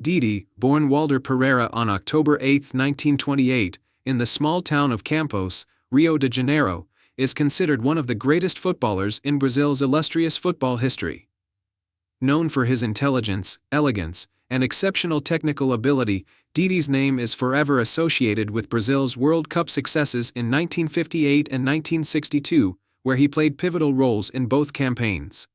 Didi, born Waldyr Pereira on October 8, 1928, in the small town of Campos, Rio de Janeiro, is considered one of the greatest footballers in Brazil's illustrious football history. Known for his intelligence, elegance, and exceptional technical ability, Didi's name is forever associated with Brazil's World Cup successes in 1958 and 1962, where he played pivotal roles in both campaigns.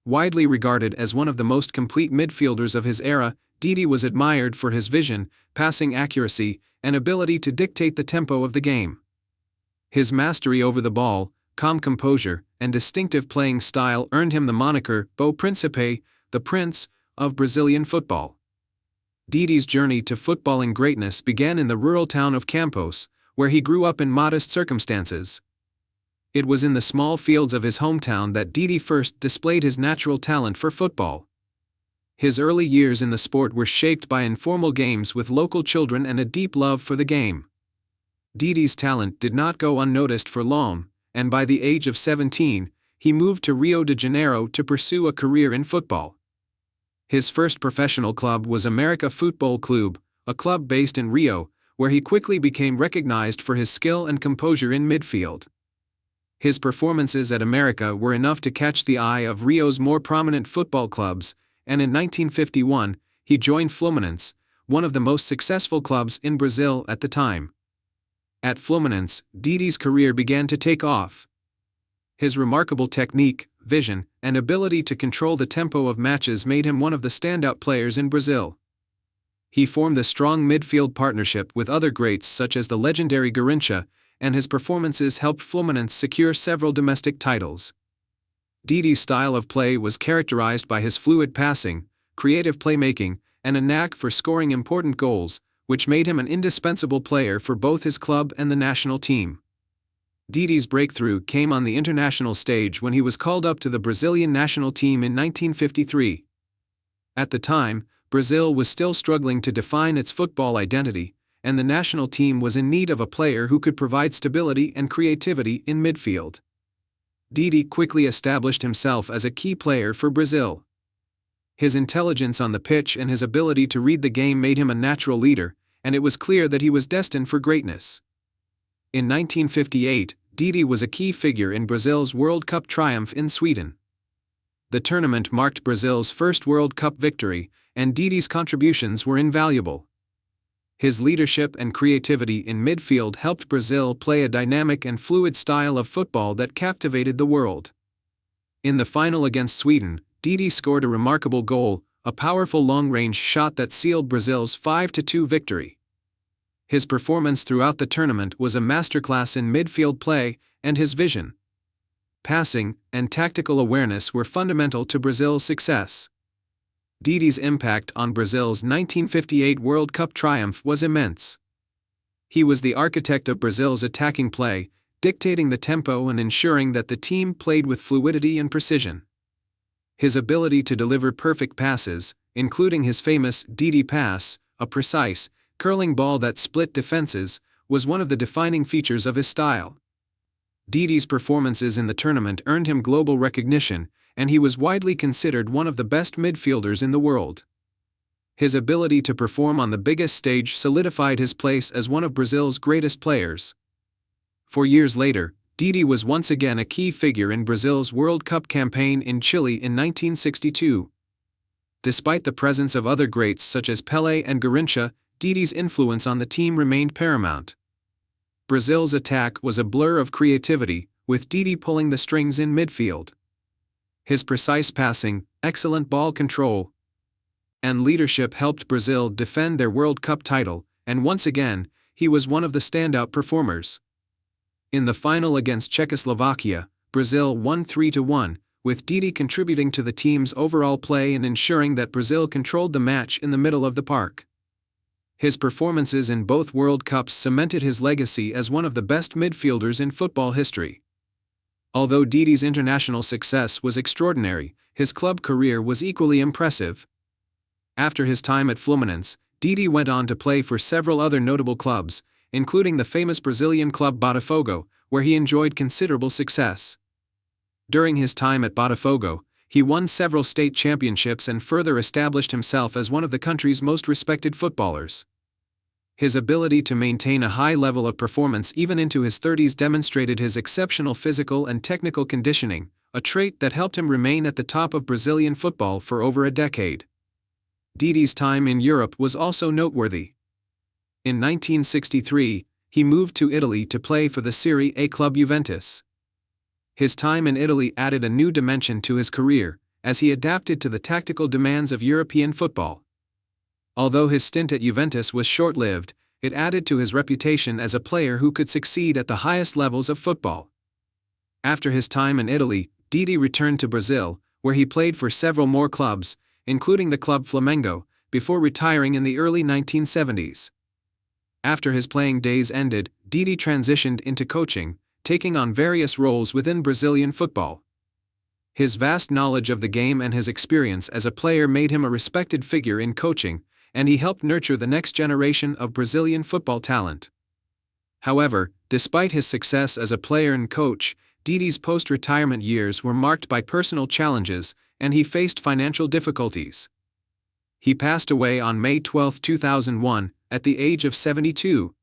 Widely regarded as one of the most complete midfielders of his era, Didi was admired for his vision, passing accuracy, and ability to dictate the tempo of the game. His mastery over the ball, calm composure, and distinctive playing style earned him the moniker "O Príncipe," the Prince, of Brazilian football. Didi's journey to footballing greatness began in the rural town of Campos, where he grew up in modest circumstances. It was in the small fields of his hometown that Didi first displayed his natural talent for football. His early years in the sport were shaped by informal games with local children and a deep love for the game. Didi's talent did not go unnoticed for long, and by the age of 17, he moved to Rio de Janeiro to pursue a career in football. His first professional club was America Futebol Clube, a club based in Rio, where he quickly became recognized for his skill and composure in midfield. His performances at America were enough to catch the eye of Rio's more prominent football clubs, and in 1951, he joined Fluminense, one of the most successful clubs in Brazil at the time. At Fluminense, Didi's career began to take off. His remarkable technique, vision, and ability to control the tempo of matches made him one of the standout players in Brazil. He formed a strong midfield partnership with other greats such as the legendary Garrincha, and his performances helped Fluminense secure several domestic titles. Didi's style of play was characterized by his fluid passing, creative playmaking, and a knack for scoring important goals, which made him an indispensable player for both his club and the national team. Didi's breakthrough came on the international stage when he was called up to the Brazilian national team in 1953. At the time, Brazil was still struggling to define its football identity, and the national team was in need of a player who could provide stability and creativity in midfield. Didi quickly established himself as a key player for Brazil. His intelligence on the pitch and his ability to read the game made him a natural leader, and it was clear that he was destined for greatness. In 1958, Didi was a key figure in Brazil's World Cup triumph in Sweden. The tournament marked Brazil's first World Cup victory, and Didi's contributions were invaluable. His leadership and creativity in midfield helped Brazil play a dynamic and fluid style of football that captivated the world. In the final against Sweden, Didi scored a remarkable goal, a powerful long-range shot that sealed Brazil's 5-2 victory. His performance throughout the tournament was a masterclass in midfield play, and his vision, passing, and tactical awareness were fundamental to Brazil's success. Didi's impact on Brazil's 1958 World Cup triumph was immense. He was the architect of Brazil's attacking play, dictating the tempo and ensuring that the team played with fluidity and precision. His ability to deliver perfect passes, including his famous Didi pass, a precise, curling ball that split defenses, was one of the defining features of his style. Didi's performances in the tournament earned him global recognition, and he was widely considered one of the best midfielders in the world. His ability to perform on the biggest stage solidified his place as one of Brazil's greatest players. 4 years later, Didi was once again a key figure in Brazil's World Cup campaign in Chile in 1962. Despite the presence of other greats such as Pelé and Garrincha, Didi's influence on the team remained paramount. Brazil's attack was a blur of creativity, with Didi pulling the strings in midfield. His precise passing, excellent ball control, and leadership helped Brazil defend their World Cup title, and once again, he was one of the standout performers. In the final against Czechoslovakia, Brazil won 3-1, with Didi contributing to the team's overall play and ensuring that Brazil controlled the match in the middle of the park. His performances in both World Cups cemented his legacy as one of the best midfielders in football history. Although Didi's international success was extraordinary, his club career was equally impressive. After his time at Fluminense, Didi went on to play for several other notable clubs, including the famous Brazilian club Botafogo, where he enjoyed considerable success. During his time at Botafogo, he won several state championships and further established himself as one of the country's most respected footballers. His ability to maintain a high level of performance even into his 30s demonstrated his exceptional physical and technical conditioning, a trait that helped him remain at the top of Brazilian football for over a decade. Didi's time in Europe was also noteworthy. In 1963, he moved to Italy to play for the Serie A club Juventus. His time in Italy added a new dimension to his career, as he adapted to the tactical demands of European football. Although his stint at Juventus was short-lived, it added to his reputation as a player who could succeed at the highest levels of football. After his time in Italy, Didi returned to Brazil, where he played for several more clubs, including the club Flamengo, before retiring in the early 1970s. After his playing days ended, Didi transitioned into coaching, taking on various roles within Brazilian football. His vast knowledge of the game and his experience as a player made him a respected figure in coaching, and he helped nurture the next generation of Brazilian football talent. However, despite his success as a player and coach, Didi's post-retirement years were marked by personal challenges, and he faced financial difficulties. He passed away on May 12, 2001, at the age of 72,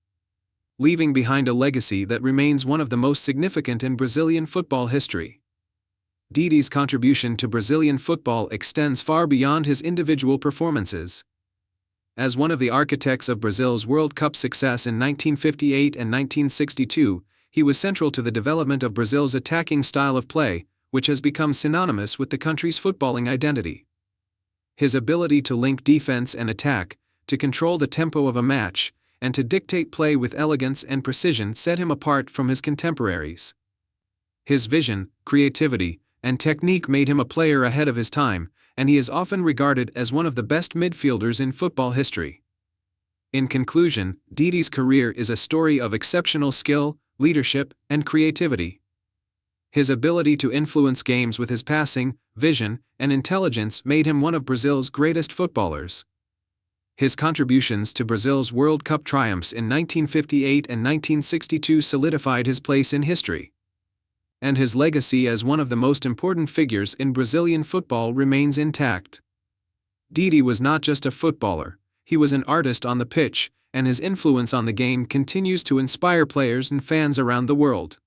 leaving behind a legacy that remains one of the most significant in Brazilian football history. Didi's contribution to Brazilian football extends far beyond his individual performances. As one of the architects of Brazil's World Cup success in 1958 and 1962, he was central to the development of Brazil's attacking style of play, which has become synonymous with the country's footballing identity. His ability to link defense and attack, to control the tempo of a match, and to dictate play with elegance and precision set him apart from his contemporaries. His vision, creativity, and technique made him a player ahead of his time, and he is often regarded as one of the best midfielders in football history. In conclusion, Didi's career is a story of exceptional skill, leadership, and creativity. His ability to influence games with his passing, vision, and intelligence made him one of Brazil's greatest footballers. His contributions to Brazil's World Cup triumphs in 1958 and 1962 solidified his place in history. And his legacy as one of the most important figures in Brazilian football remains intact. Didi was not just a footballer, he was an artist on the pitch, and his influence on the game continues to inspire players and fans around the world.